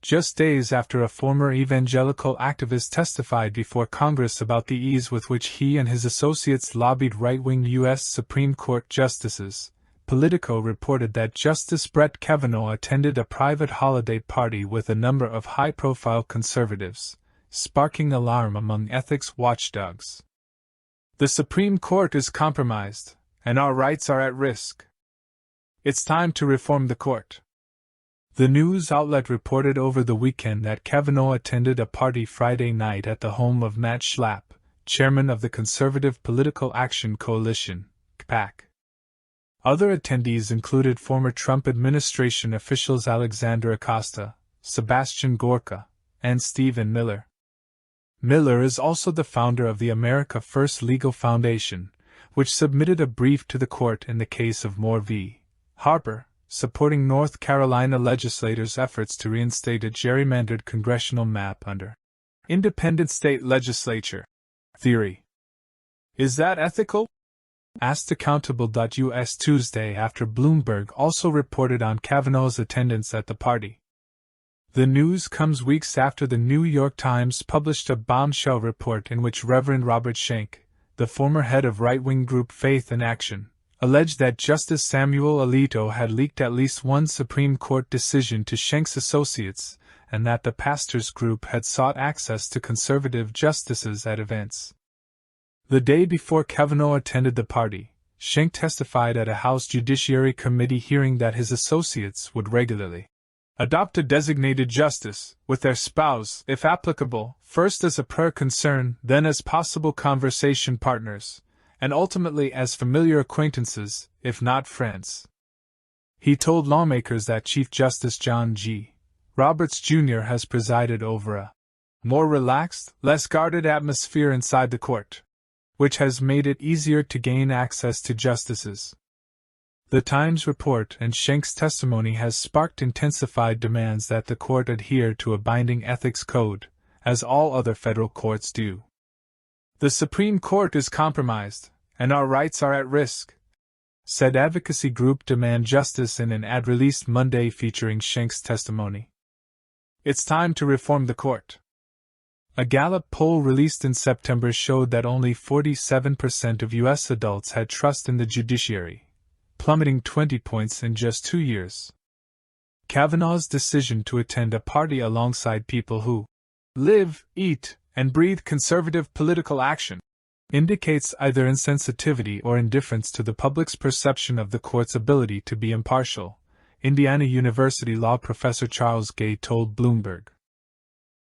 just days after a former evangelical activist testified before Congress about the ease with which he and his associates lobbied right-wing U.S. Supreme Court justices. Politico reported that Justice Brett Kavanaugh attended a private holiday party with a number of high-profile conservatives, sparking alarm among ethics watchdogs. The Supreme Court is compromised, and our rights are at risk. It's time to reform the court. The news outlet reported over the weekend that Kavanaugh attended a party Friday night at the home of Matt Schlapp, chairman of the Conservative Political Action Coalition, CPAC. Other attendees included former Trump administration officials Alexander Acosta, Sebastian Gorka, and Stephen Miller. Miller is also the founder of the America First Legal Foundation, which submitted a brief to the court in the case of Moore v. Harper, supporting North Carolina legislators' efforts to reinstate a gerrymandered congressional map under independent state legislature theory. Is that ethical? Asked Accountable.us Tuesday after Bloomberg also reported on Kavanaugh's attendance at the party. The news comes weeks after the New York Times published a bombshell report in which Reverend Robert Schenck, the former head of right-wing group Faith in Action, alleged that Justice Samuel Alito had leaked at least one Supreme Court decision to Schenck's associates, and that the pastor's group had sought access to conservative justices at events. The day before Kavanaugh attended the party, Schenck testified at a House Judiciary Committee hearing that his associates would regularly adopt a designated justice, with their spouse, if applicable, first as a prayer concern, then as possible conversation partners, and ultimately as familiar acquaintances, if not friends. He told lawmakers that Chief Justice John G. Roberts Jr. has presided over a more relaxed, less guarded atmosphere inside the court, which has made it easier to gain access to justices. The Times report and Schenck's testimony has sparked intensified demands that the court adhere to a binding ethics code, as all other federal courts do. The Supreme Court is compromised, and our rights are at risk, said advocacy group Demand Justice in an ad released Monday featuring Schenck's testimony. It's time to reform the court. A Gallup poll released in September showed that only 47% of U.S. adults had trust in the judiciary, plummeting 20 points in just 2 years. Kavanaugh's decision to attend a party alongside people who live, eat, and breathe conservative political action indicates either insensitivity or indifference to the public's perception of the court's ability to be impartial, Indiana University law professor Charles Gay told Bloomberg.